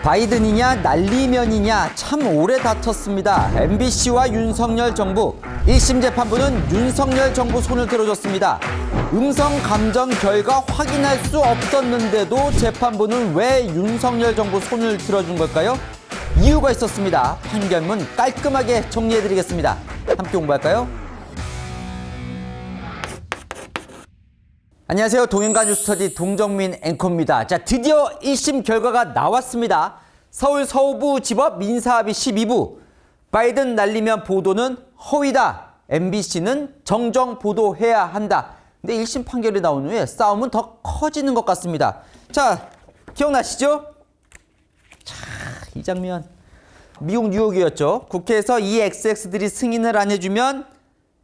바이든이냐 날리면이냐 참 오래 다퉜습니다. MBC와 윤석열 정부. 1심 재판부는 윤석열 정부 손을 들어줬습니다. 음성 감정 결과 확인할 수 없었는데도 재판부는 왜 윤석열 정부 손을 들어준 걸까요? 이유가 있었습니다. 판결문 깔끔하게 정리해드리겠습니다. 함께 공부할까요? 안녕하세요. 동행가 뉴스터디 동정민 앵커입니다. 자, 드디어 1심 결과가 나왔습니다. 서울 서부지법 민사합의 12부. 바이든 날리면 보도는 허위다. MBC는 정정 보도해야 한다. 근데 1심 판결이 나온 후에 싸움은 더 커지는 것 같습니다. 자, 기억나시죠? 자, 이 장면. 미국 뉴욕이었죠. 국회에서 이 XX들이 승인을 안 해주면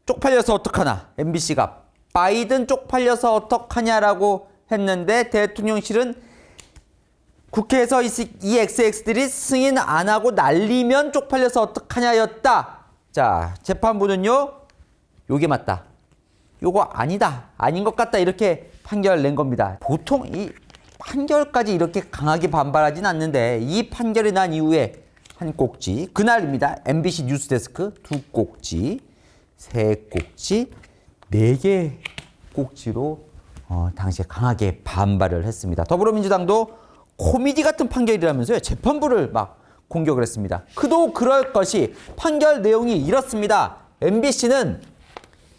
쪽팔려서 어떡하나. MBC가 바이든 쪽팔려서 어떡하냐라고 했는데 대통령실은 국회에서 이 XX들이 승인 안 하고 날리면 쪽팔려서 어떡하냐였다. 자, 재판부는요. 요게 맞다. 요거 아니다. 아닌 것 같다. 이렇게 판결을 낸 겁니다. 보통 이 판결까지 이렇게 강하게 반발하진 않는데 이 판결이 난 이후에 한 꼭지. 그날입니다. MBC 뉴스데스크 2꼭지, 3꼭지, 4개 꼭지로 당시에 강하게 반발을 했습니다. 더불어민주당도 코미디 같은 판결이라면서요. 재판부를 막 공격을 했습니다. 그도 그럴 것이 판결 내용이 이렇습니다. MBC는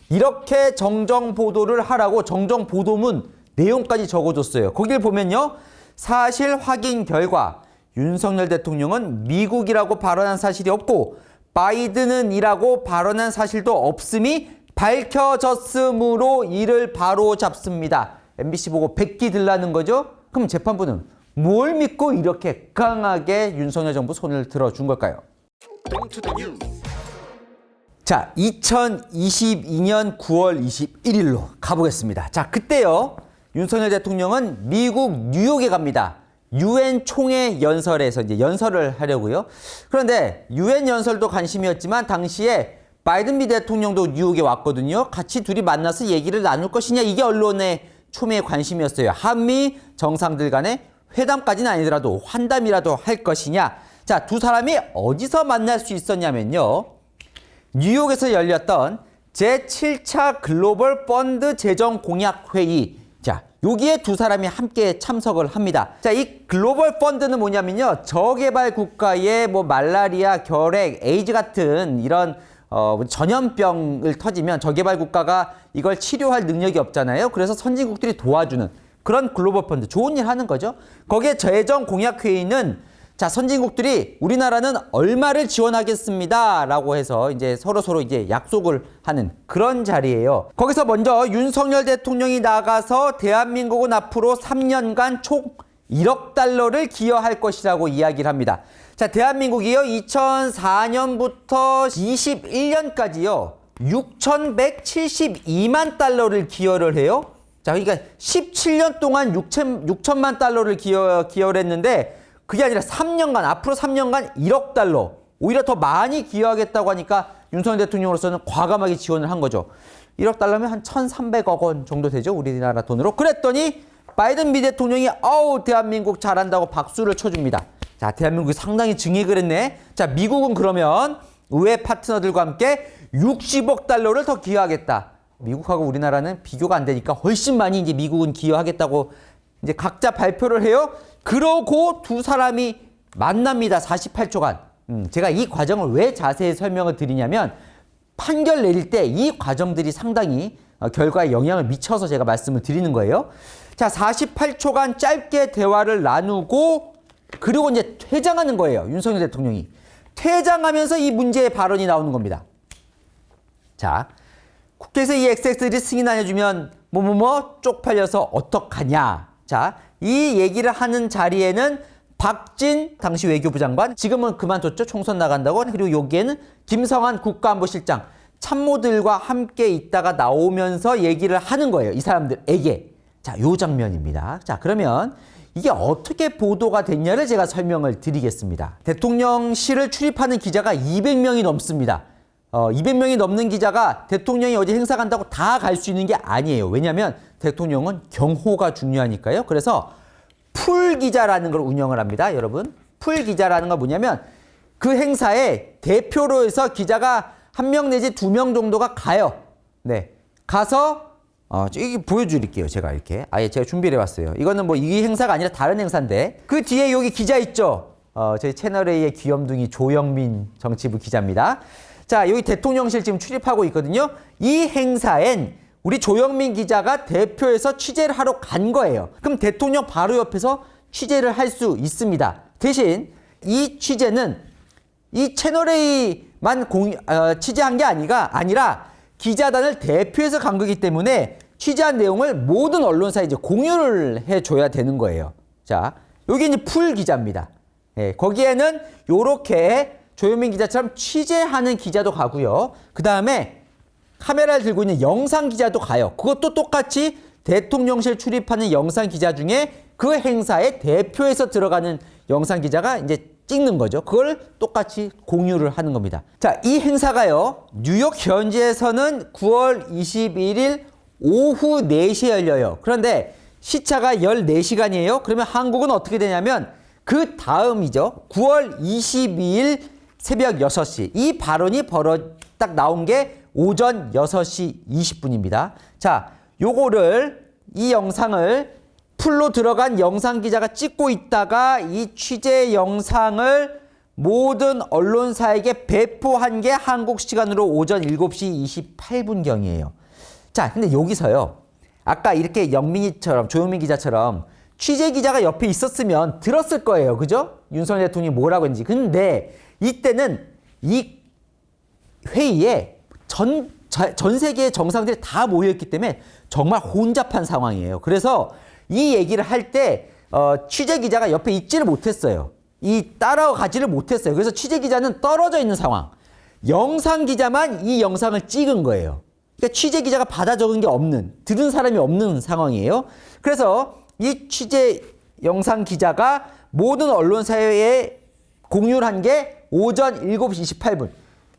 이렇게 정정 보도를 하라고 정정 보도문 내용까지 적어줬어요. 거길 보면요. 사실 확인 결과 윤석열 대통령은 미국이라고 발언한 사실이 없고 바이든은 이라고 발언한 사실도 없음이 밝혀졌으므로 이를 바로 잡습니다. MBC 보고 백기 들라는 거죠? 그럼 재판부는 뭘 믿고 이렇게 강하게 윤석열 정부 손을 들어준 걸까요? 자, 2022년 9월 21일로 가보겠습니다. 자, 그때요. 윤석열 대통령은 미국 뉴욕에 갑니다. UN 총회 연설에서 이제 연설을 하려고요. 그런데 UN 연설도 관심이었지만 당시에 바이든 미 대통령도 뉴욕에 왔거든요. 같이 둘이 만나서 얘기를 나눌 것이냐. 이게 언론의 초미의 관심이었어요. 한미 정상들 간의 회담까지는 아니더라도 환담이라도 할 것이냐. 자, 두 사람이 어디서 만날 수 있었냐면요. 뉴욕에서 열렸던 제7차 글로벌 펀드 재정 공약 회의. 자, 여기에 두 사람이 함께 참석을 합니다. 자, 이 글로벌 펀드는 뭐냐면요. 저개발 국가의 뭐 말라리아, 결핵, 에이즈 같은 이런 전염병을 터지면 저개발 국가가 이걸 치료할 능력이 없잖아요. 그래서 선진국들이 도와주는 그런 글로벌 펀드. 좋은 일 하는 거죠. 거기에 재정 공약 회의는 자, 선진국들이 우리나라는 얼마를 지원하겠습니다. 라고 해서 이제 서로 이제 약속을 하는 그런 자리예요. 거기서 먼저 윤석열 대통령이 나가서 대한민국은 앞으로 3년간 총 1억 달러를 기여할 것이라고 이야기를 합니다. 자, 대한민국이요. 2004년부터 21년까지요. 6,172만 달러를 기여를 해요. 자, 그러니까 17년 동안 6천만 달러를 기여를 했는데 그게 아니라 3년간, 앞으로 3년간 1억 달러. 오히려 더 많이 기여하겠다고 하니까 윤석열 대통령으로서는 과감하게 지원을 한 거죠. 1억 달러면 한 1,300억 원 정도 되죠. 우리나라 돈으로. 그랬더니 바이든 미 대통령이 대한민국 잘한다고 박수를 쳐줍니다. 자, 대한민국이 상당히 증액을 했네. 자, 미국은 그러면 의회 파트너들과 함께 60억 달러를 더 기여하겠다. 미국하고 우리나라는 비교가 안 되니까 훨씬 많이 이제 미국은 기여하겠다고 이제 각자 발표를 해요. 그러고 두 사람이 만납니다. 48초간. 제가 이 과정을 왜 자세히 설명을 드리냐면 판결 내릴 때 이 과정들이 상당히 결과에 영향을 미쳐서 제가 말씀을 드리는 거예요. 자, 48초간 짧게 대화를 나누고 그리고 이제 퇴장하는 거예요. 윤석열 대통령이. 퇴장하면서 이 문제의 발언이 나오는 겁니다. 자, 국회에서 이 XX들이 승인 안 해주면 쪽팔려서 어떡하냐. 자, 이 얘기를 하는 자리에는 박진 당시 외교부 장관, 지금은 그만뒀죠. 총선 나간다고. 그리고 여기에는 김성한 국가안보실장, 참모들과 함께 있다가 나오면서 얘기를 하는 거예요. 이 사람들에게. 자, 요 장면입니다. 자, 그러면 이게 어떻게 보도가 됐냐를 제가 설명을 드리겠습니다. 대통령실을 출입하는 기자가 200명이 넘습니다. 200명이 넘는 기자가 대통령이 어디 행사 간다고 다 갈 수 있는 게 아니에요. 왜냐하면 대통령은 경호가 중요하니까요. 그래서 풀 기자라는 걸 운영을 합니다. 여러분. 풀 기자라는 건 뭐냐면 그 행사에 대표로 해서 기자가 1명 내지 2명 정도가 가요. 네. 가서 이게 보여드릴게요. 제가 이렇게. 아예 제가 준비를 해왔어요. 이거는 뭐 이 행사가 아니라 다른 행사인데 그 뒤에 여기 기자 있죠? 저희 채널A의 귀염둥이 조영민 정치부 기자입니다. 자, 여기 대통령실 지금 출입하고 있거든요. 이 행사엔 우리 조영민 기자가 대표에서 취재를 하러 간 거예요. 그럼 대통령 바로 옆에서 취재를 할 수 있습니다. 대신 이 취재는 이 채널A만 취재한 게 아니라 기자단을 대표해서 간 거기 때문에 취재한 내용을 모든 언론사에 이제 공유를 해줘야 되는 거예요. 자, 여기 이제 풀 기자입니다. 예, 거기에는 요렇게 조현민 기자처럼 취재하는 기자도 가고요. 그 다음에 카메라를 들고 있는 영상 기자도 가요. 그것도 똑같이 대통령실 출입하는 영상 기자 중에 그 행사에 대표해서 들어가는 영상 기자가 이제 찍는 거죠. 그걸 똑같이 공유를 하는 겁니다. 자, 이 행사가요. 뉴욕 현지에서는 9월 21일 오후 4시에 열려요. 그런데 시차가 14시간이에요. 그러면 한국은 어떻게 되냐면 그 다음이죠. 9월 22일 새벽 6시. 이 발언이 딱 나온 게 오전 6시 20분입니다. 자, 이 영상을 풀로 들어간 영상 기자가 찍고 있다가 이 취재 영상을 모든 언론사에게 배포한 게 한국 시간으로 오전 7시 28분경이에요. 자, 근데 여기서요. 아까 이렇게 조영민 기자처럼 취재 기자가 옆에 있었으면 들었을 거예요. 그죠? 윤석열 대통령이 뭐라고 했는지. 근데 이때는 이 회의에 전 세계의 정상들이 다 모여있기 때문에 정말 혼잡한 상황이에요. 그래서 이 얘기를 할 때 취재 기자가 옆에 있지를 못했어요. 따라가지를 못했어요. 그래서 취재 기자는 떨어져 있는 상황. 영상 기자만 이 영상을 찍은 거예요. 그러니까 취재 기자가 받아 적은 게 없는, 들은 사람이 없는 상황이에요. 그래서 이 취재 영상 기자가 모든 언론사에 공유를 한 게 오전 7시 28분.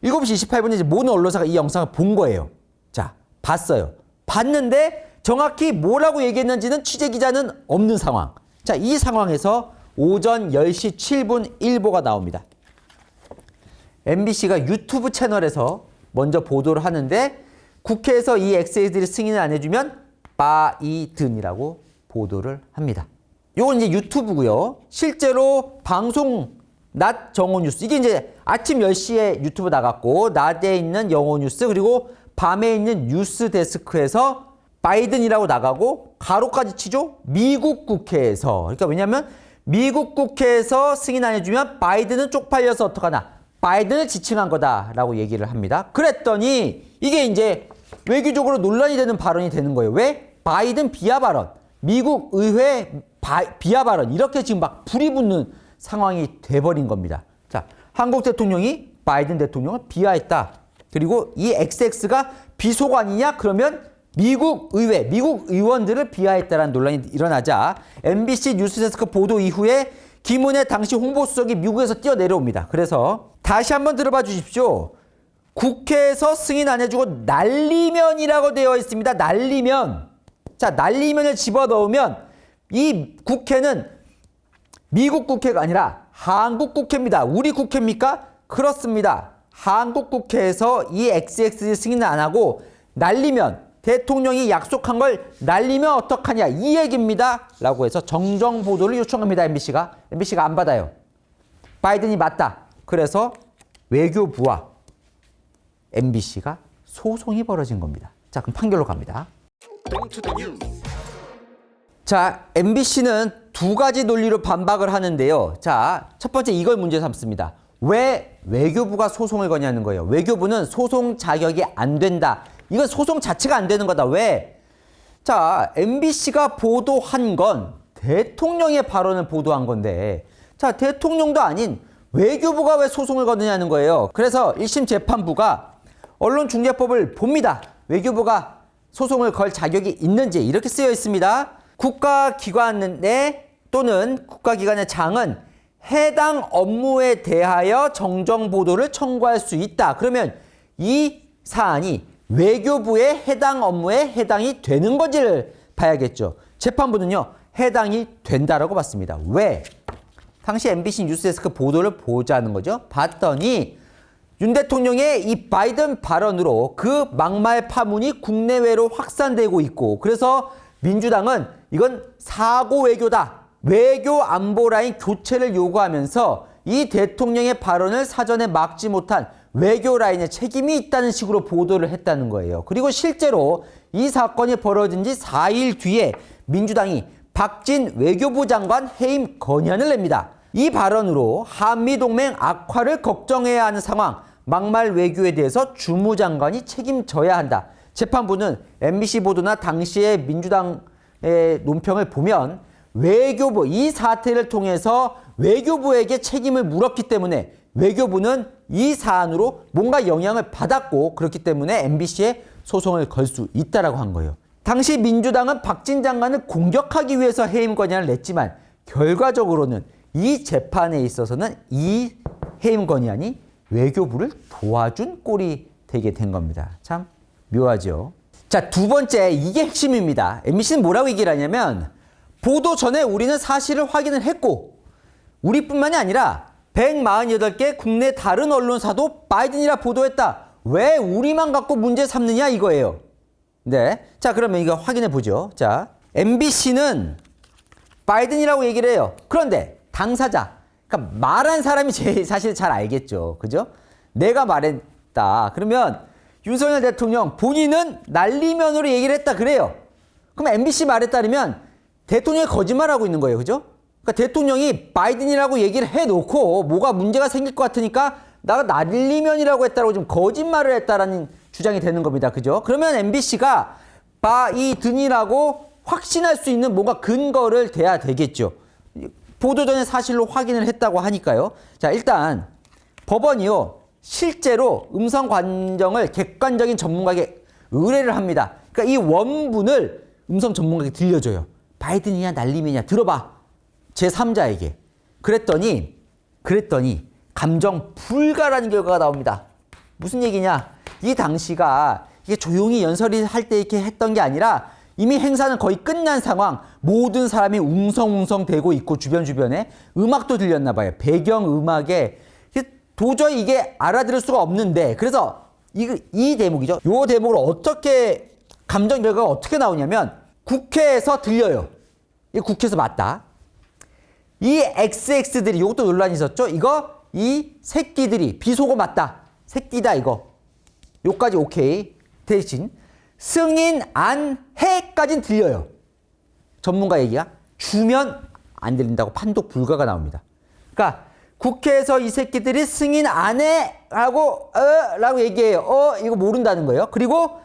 7시 28분에 이제 모든 언론사가 이 영상을 본 거예요. 자, 봤어요. 봤는데 정확히 뭐라고 얘기했는지는 취재 기자는 없는 상황. 자, 이 상황에서 오전 10시 7분 일보가 나옵니다. MBC가 유튜브 채널에서 먼저 보도를 하는데 국회에서 이 엑세이들이 승인을 안 해주면 바이든이라고 보도를 합니다. 이건 이제 유튜브고요. 실제로 방송 낮 정오 뉴스. 이게 이제 아침 10시에 유튜브 나갔고 낮에 있는 영어 뉴스 그리고 밤에 있는 뉴스 데스크에서 바이든이라고 나가고 가로까지 치죠. 미국 국회에서. 그러니까 왜냐하면 미국 국회에서 승인 안 해주면 바이든은 쪽팔려서 어떡하나. 바이든을 지칭한 거다라고 얘기를 합니다. 그랬더니 이게 이제 외교적으로 논란이 되는 발언이 되는 거예요. 왜? 바이든 비하 발언, 미국 의회 비하 발언 이렇게 지금 막 불이 붙는 상황이 돼버린 겁니다. 자, 한국 대통령이 바이든 대통령을 비하했다. 그리고 이 XX가 비속어 아니냐? 그러면 미국 의회, 미국 의원들을 비하했다라는 논란이 일어나자 MBC 뉴스데스크 보도 이후에 김은혜 당시 홍보수석이 미국에서 뛰어내려옵니다. 그래서 다시 한번 들어봐 주십시오. 국회에서 승인 안 해주고 난리면이라고 되어 있습니다. 난리면. 자, 난리면을 집어넣으면 이 국회는 미국 국회가 아니라 한국 국회입니다. 우리 국회입니까? 그렇습니다. 한국 국회에서 이 XX 승인을 안 하고 날리면 대통령이 약속한 걸 날리면 어떡하냐 이 얘기입니다. 라고 해서 정정 보도를 요청합니다. MBC가 안 받아요. 바이든이 맞다. 그래서 외교부와 MBC가 소송이 벌어진 겁니다. 자, 그럼 판결로 갑니다. 자, MBC는 두 가지 논리로 반박을 하는데요. 자, 첫 번째 이걸 문제 삼습니다. 왜 외교부가 소송을 거냐는 거예요. 외교부는 소송 자격이 안 된다. 이건 소송 자체가 안 되는 거다. 왜? 자, MBC가 보도한 건 대통령의 발언을 보도한 건데 자, 대통령도 아닌 외교부가 왜 소송을 거느냐는 거예요. 그래서 1심 재판부가 언론중재법을 봅니다. 외교부가 소송을 걸 자격이 있는지 이렇게 쓰여 있습니다. 국가기관 내 또는 국가기관의 장은 해당 업무에 대하여 정정보도를 청구할 수 있다. 그러면 이 사안이 외교부의 해당 업무에 해당이 되는 건지를 봐야겠죠. 재판부는요. 해당이 된다라고 봤습니다. 왜? 당시 MBC 뉴스데스크 보도를 보자는 거죠. 봤더니 윤 대통령의 이 바이든 발언으로 그 막말 파문이 국내외로 확산되고 있고 그래서 민주당은 이건 사고 외교다. 외교 안보 라인 교체를 요구하면서 이 대통령의 발언을 사전에 막지 못한 외교 라인에 책임이 있다는 식으로 보도를 했다는 거예요. 그리고 실제로 이 사건이 벌어진 지 4일 뒤에 민주당이 박진 외교부 장관 해임 건의안을 냅니다. 이 발언으로 한미동맹 악화를 걱정해야 하는 상황, 막말 외교에 대해서 주무장관이 책임져야 한다. 재판부는 MBC 보도나 당시의 민주당의 논평을 보면 외교부, 이 사태를 통해서 외교부에게 책임을 물었기 때문에 외교부는 이 사안으로 뭔가 영향을 받았고 그렇기 때문에 MBC에 소송을 걸 수 있다라고 한 거예요. 당시 민주당은 박진 장관을 공격하기 위해서 해임 건의안을 냈지만 결과적으로는 이 재판에 있어서는 이 해임 건의안이 외교부를 도와준 꼴이 되게 된 겁니다. 참 묘하죠. 자, 두 번째, 이게 핵심입니다. MBC는 뭐라고 얘기를 하냐면 보도 전에 우리는 사실을 확인을 했고 우리뿐만이 아니라 148개 국내 다른 언론사도 바이든이라 보도했다. 왜 우리만 갖고 문제 삼느냐 이거예요. 네. 자, 그러면 이거 확인해 보죠. 자, MBC는 바이든이라고 얘기를 해요. 그런데 당사자, 그러니까 말한 사람이 제일 사실 잘 알겠죠. 그죠? 내가 말했다. 그러면 윤석열 대통령 본인은 날리면으로 얘기를 했다 그래요. 그럼 MBC 말에 따르면 대통령이 거짓말하고 있는 거예요. 그죠? 그러니까 대통령이 바이든이라고 얘기를 해놓고 뭐가 문제가 생길 것 같으니까 나가 날리면이라고 했다고 좀 거짓말을 했다라는 주장이 되는 겁니다. 그죠? 그러면 MBC가 바이든이라고 확신할 수 있는 뭔가 근거를 대야 되겠죠. 보도 전에 사실로 확인을 했다고 하니까요. 자, 일단 법원이요. 실제로 음성 관정을 객관적인 전문가에게 의뢰를 합니다. 그러니까 이 원문을 음성 전문가에게 들려줘요. 바이든이냐 날림이냐 들어봐. 제3자에게. 그랬더니 감정 불가라는 결과가 나옵니다. 무슨 얘기냐? 이 당시가 이게 조용히 연설을 할 때 이렇게 했던 게 아니라 이미 행사는 거의 끝난 상황, 모든 사람이 웅성웅성 대고 있고 주변에 음악도 들렸나 봐요. 배경음악에 도저히 이게 알아들을 수가 없는데 그래서 이 대목이죠. 이 대목을 어떻게 감정 결과가 어떻게 나오냐면 국회에서 들려요. 이 국회에서 맞다. 이 XX들이 이것도 논란이 있었죠. 이 새끼들이 비속어 맞다. 새끼다 이거. 요까지 오케이. 대신 승인 안 해까지는 들려요. 전문가 얘기가 주면 안 들린다고 판독 불가가 나옵니다. 그러니까 국회에서 이 새끼들이 승인 안 해라고 라고 얘기해요. 이거 모른다는 거예요. 그리고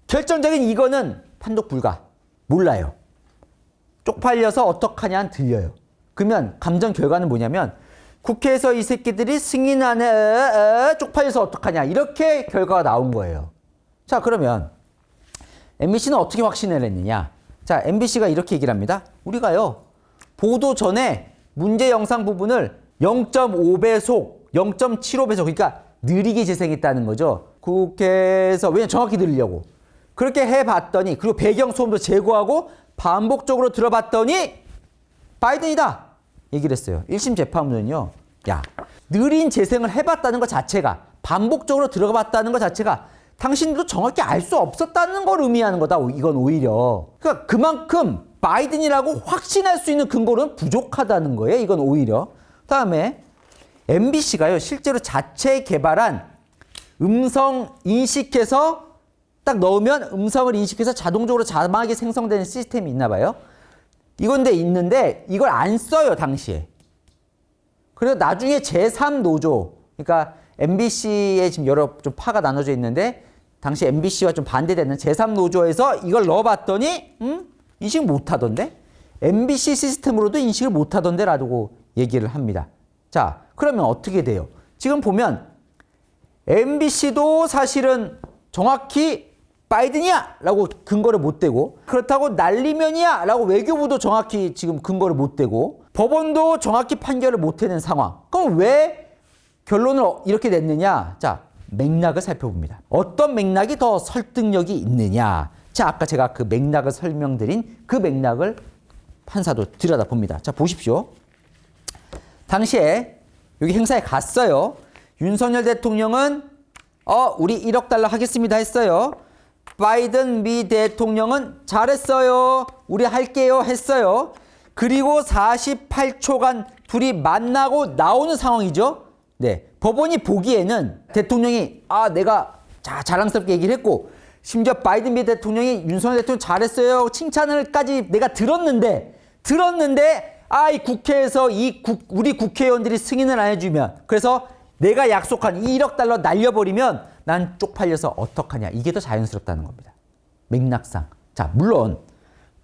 결정적인 이거는 판독 불가. 몰라요. 쪽팔려서 어떡하냐는 들려요. 그러면 감정 결과는 뭐냐면 국회에서 이 새끼들이 승인 안 해 쪽팔려서 어떡하냐 이렇게 결과가 나온 거예요. 자, 그러면 MBC는 어떻게 확신을 했느냐? 자, MBC가 이렇게 얘기를 합니다. 우리가요 보도 전에 문제 영상 부분을 0.5배속, 0.75배속 그러니까 느리게 재생했다는 거죠. 국회에서 왜냐면 정확히 들으려고 그렇게 해봤더니 그리고 배경소음도 제거하고 반복적으로 들어봤더니 바이든이다 얘기를 했어요. 1심 재판부는요. 야, 느린 재생을 해봤다는 것 자체가 반복적으로 들어봤다는 것 자체가 당신도 정확히 알 수 없었다는 걸 의미하는 거다. 이건 오히려. 그러니까 그만큼 바이든이라고 확신할 수 있는 근거는 부족하다는 거예요. 이건 오히려. 다음에 MBC가요. 실제로 자체 개발한 음성 인식해서 딱 넣으면 음성을 인식해서 자동적으로 자막이 생성되는 시스템이 있나 봐요. 이건데 있는데 이걸 안 써요. 당시에. 그래서 나중에 제3노조 그러니까 MBC에 지금 여러 좀 파가 나눠져 있는데 당시 MBC와 좀 반대되는 제3노조에서 이걸 넣어봤더니 인식 못하던데? MBC 시스템으로도 인식을 못하던데 라고 얘기를 합니다. 자, 그러면 어떻게 돼요? 지금 보면 MBC도 사실은 정확히 바이든이야! 라고 근거를 못 대고 그렇다고 날리면이야! 라고 외교부도 정확히 지금 근거를 못 대고 법원도 정확히 판결을 못 해낸 상황. 그럼 왜 결론을 이렇게 냈느냐? 자, 맥락을 살펴봅니다. 어떤 맥락이 더 설득력이 있느냐? 자, 아까 제가 그 맥락을 설명드린 그 맥락을 판사도 들여다봅니다. 자, 보십시오. 당시에 여기 행사에 갔어요. 윤석열 대통령은 우리 1억 달러 하겠습니다 했어요. 바이든 미 대통령은 잘했어요. 우리 할게요 했어요. 그리고 48초간 둘이 만나고 나오는 상황이죠. 네, 법원이 보기에는 대통령이 내가 자랑스럽게 얘기를 했고 심지어 바이든 미 대통령이 윤석열 대통령 잘했어요. 칭찬을까지 내가 들었는데 이 국회에서 우리 국회의원들이 승인을 안 해주면 그래서 내가 약속한 1억 달러 날려버리면 난 쪽팔려서 어떡하냐. 이게 더 자연스럽다는 겁니다. 맥락상. 자, 물론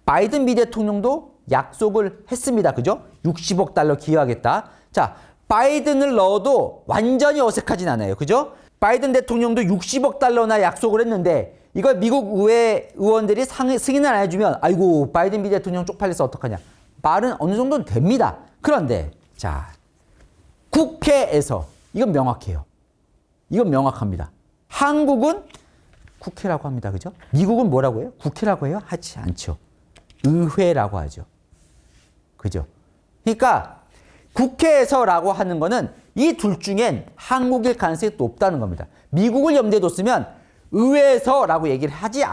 바이든 미 대통령도 약속을 했습니다. 그죠? 60억 달러 기여하겠다. 자, 바이든을 넣어도 완전히 어색하진 않아요. 그죠? 바이든 대통령도 60억 달러나 약속을 했는데 이걸 미국 의회 의원들이 승인을 안 해주면 아이고 바이든 미 대통령 쪽팔려서 어떡하냐. 말은 어느 정도는 됩니다. 그런데 자, 국회에서 이건 명확해요. 이건 명확합니다. 한국은 국회라고 합니다. 그죠? 미국은 뭐라고 해요? 국회라고 해요? 하지 않죠. 의회라고 하죠. 그죠? 그러니까 국회에서라고 하는 거는 이 둘 중엔 한국일 가능성이 높다는 겁니다. 미국을 염두에 뒀으면 의회에서라고 얘기를 하지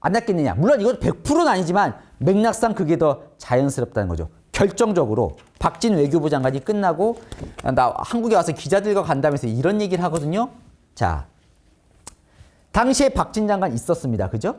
않았겠느냐. 물론 이건 100%는 아니지만 맥락상 그게 더 자연스럽다는 거죠. 결정적으로 박진 외교부 장관이 끝나고 나 한국에 와서 기자들과 간담회에서 이런 얘기를 하거든요. 자, 당시에 박진 장관 있었습니다. 그죠?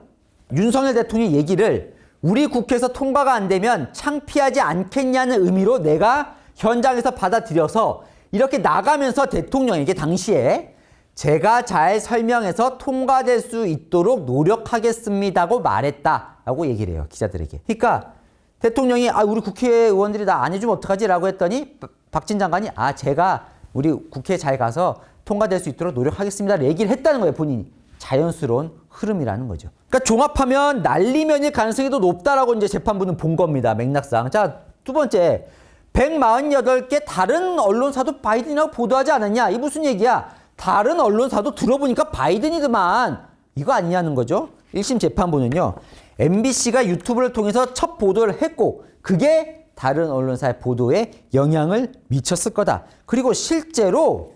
윤석열 대통령이 얘기를 우리 국회에서 통과가 안 되면 창피하지 않겠냐는 의미로 내가 현장에서 받아들여서 이렇게 나가면서 대통령에게 당시에 제가 잘 설명해서 통과될 수 있도록 노력하겠습니다고 말했다라고 얘기를 해요. 기자들에게. 그러니까 대통령이 우리 국회의원들이 나 안 해주면 어떡하지? 라고 했더니 박진 장관이 제가 우리 국회에 잘 가서 통과될 수 있도록 노력하겠습니다. 얘기를 했다는 거예요. 본인이. 자연스러운 흐름이라는 거죠. 그러니까 종합하면 난리면일 가능성이 더 높다라고 이제 재판부는 본 겁니다. 맥락상. 자, 두 번째. 148개 다른 언론사도 바이든이라고 보도하지 않았냐? 이게 무슨 얘기야? 다른 언론사도 들어보니까 바이든이더만. 이거 아니냐는 거죠. 1심 재판부는요. MBC가 유튜브를 통해서 첫 보도를 했고 그게 다른 언론사의 보도에 영향을 미쳤을 거다. 그리고 실제로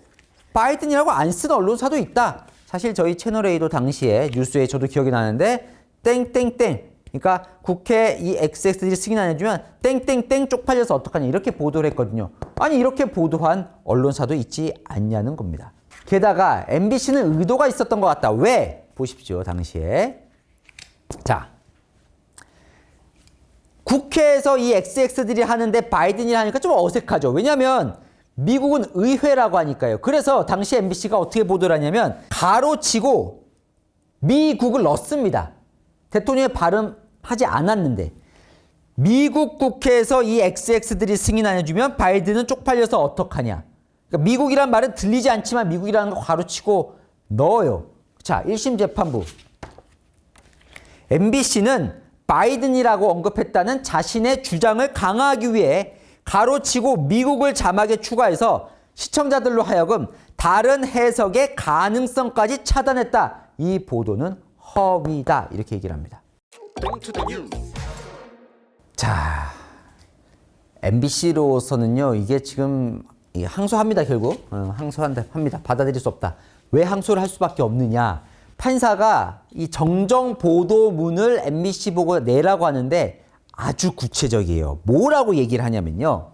바이든이라고 안 쓰는 언론사도 있다. 사실 저희 채널A도 당시에 뉴스에 저도 기억이 나는데 땡땡땡 그러니까 국회 이 XX들이 승인 안 해주면 땡땡땡 쪽팔려서 어떡하냐 이렇게 보도를 했거든요. 아니 이렇게 보도한 언론사도 있지 않냐는 겁니다. 게다가 MBC는 의도가 있었던 것 같다. 왜? 보십시오. 당시에. 자, 국회에서 이 XX들이 하는데 바이든이 하니까 좀 어색하죠. 왜냐하면 미국은 의회라고 하니까요. 그래서 당시 MBC가 어떻게 보도를 하냐면 가로치고 미국을 넣습니다. 대통령이 발음하지 않았는데 미국 국회에서 이 XX들이 승인 안 해주면 바이든은 쪽팔려서 어떡하냐. 그러니까 미국이란 말은 들리지 않지만 미국이라는 거 가로치고 넣어요. 자, 1심 재판부. MBC는 바이든이라고 언급했다는 자신의 주장을 강화하기 위해 가로치고 미국을 자막에 추가해서 시청자들로 하여금 다른 해석의 가능성까지 차단했다. 이 보도는 허위다. 이렇게 얘기를 합니다. 자, MBC로서는요. 이게 지금 항소합니다. 결국. 항소합니다. 받아들일 수 없다. 왜 항소를 할 수밖에 없느냐. 판사가 이 정정 보도문을 MBC 보고 내라고 하는데 아주 구체적이에요. 뭐라고 얘기를 하냐면요.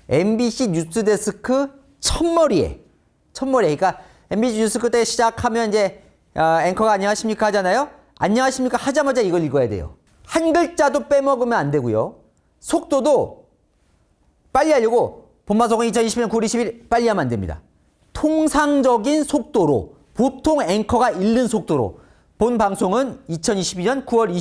MBC 뉴스데스크 첫머리에 그러니까 MBC 뉴스데스크 때 시작하면 이제 앵커가 안녕하십니까 하잖아요. 안녕하십니까 하자마자 이걸 읽어야 돼요. 한 글자도 빼먹으면 안 되고요. 속도도 빨리 하려고 본방송은 2020년 9월 20일 빨리 하면 안 됩니다. 통상적인 속도로 보통 앵커가 읽는 속도로 본 방송은 2022년 9월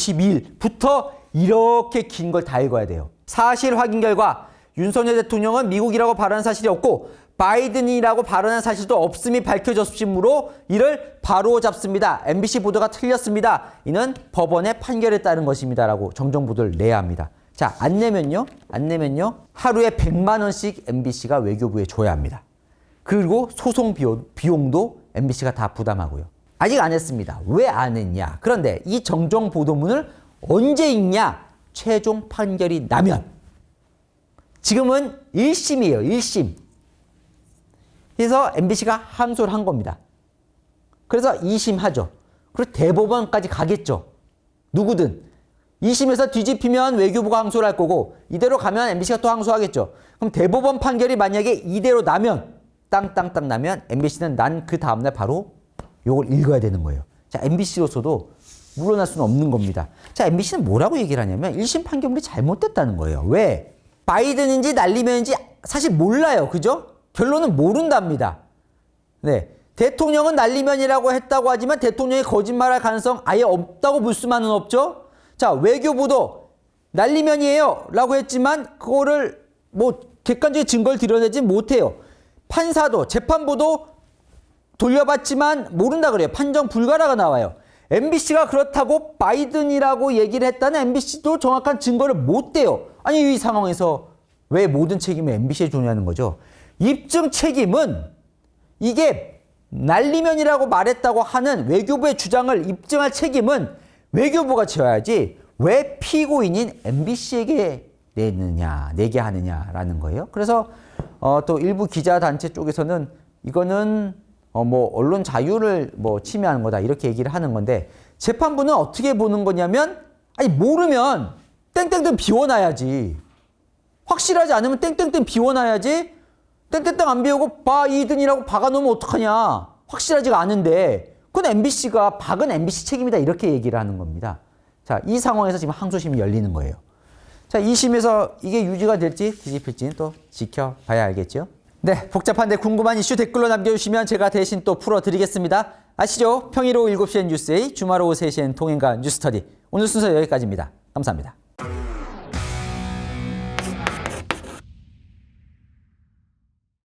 22일부터 이렇게 긴 걸 다 읽어야 돼요. 사실 확인 결과 윤석열 대통령은 미국이라고 발언한 사실이 없고 바이든이라고 발언한 사실도 없음이 밝혀졌으므로 이를 바로 잡습니다. MBC 보도가 틀렸습니다. 이는 법원의 판결에 따른 것입니다. 라고 정정 보도를 내야 합니다. 자, 안 내면요. 하루에 100만 원씩 MBC가 외교부에 줘야 합니다. 그리고 소송 비용도 MBC가 다 부담하고요. 아직 안 했습니다. 왜 안 했냐? 그런데 이 정정 보도문을 언제 읽냐? 최종 판결이 나면 지금은 1심이에요. 1심. 그래서 MBC가 항소를 한 겁니다. 그래서 2심 하죠. 그리고 대법원까지 가겠죠. 누구든. 2심에서 뒤집히면 외교부가 항소를 할 거고 이대로 가면 MBC가 또 항소하겠죠. 그럼 대법원 판결이 만약에 이대로 나면 땅땅땅 나면 MBC는 난 그 다음날 바로 요걸 읽어야 되는 거예요. 자, MBC로서도 물러날 수는 없는 겁니다. 자, MBC는 뭐라고 얘기를 하냐면 1심 판결문이 잘못됐다는 거예요. 왜? 바이든인지 날리면인지 사실 몰라요. 그죠? 결론은 모른답니다. 네. 대통령은 날리면이라고 했다고 하지만 대통령이 거짓말할 가능성 아예 없다고 볼 수만은 없죠. 자, 외교부도 날리면이에요 라고 했지만 그거를 뭐 객관적인 증거를 드러내지 못해요. 판사도 재판부도 돌려봤지만 모른다 그래요. 판정 불가라가 나와요. MBC가 그렇다고 바이든이라고 얘기를 했다는 MBC도 정확한 증거를 못 대요. 아니 이 상황에서 왜 모든 책임을 MBC에 주냐는 거죠. 입증 책임은 이게 날리면이라고 말했다고 하는 외교부의 주장을 입증할 책임은 외교부가 져야지 왜 피고인인 MBC에게 내게 하느냐라는 거예요. 그래서 또 일부 기자단체 쪽에서는 이거는 뭐 언론 자유를 뭐 침해하는 거다 이렇게 얘기를 하는 건데 재판부는 어떻게 보는 거냐면 아니 모르면 땡땡땡 비워놔야지. 확실하지 않으면 땡땡땡 비워놔야지. 땡땡땡 안 비우고 바이든이라고 박아놓으면 어떡하냐. 확실하지가 않은데 그건 MBC가 박은 MBC 책임이다 이렇게 얘기를 하는 겁니다. 자, 이 상황에서 지금 항소심이 열리는 거예요. 자, 2심에서 이게 유지가 될지 뒤집힐지는 또 지켜봐야 알겠죠. 네, 복잡한데 궁금한 이슈 댓글로 남겨주시면 제가 대신 또 풀어드리겠습니다. 아시죠? 평일 오후 7시엔 뉴스에이, 주말 오후 3시엔 통행가 뉴스터디. 오늘 순서 여기까지입니다. 감사합니다.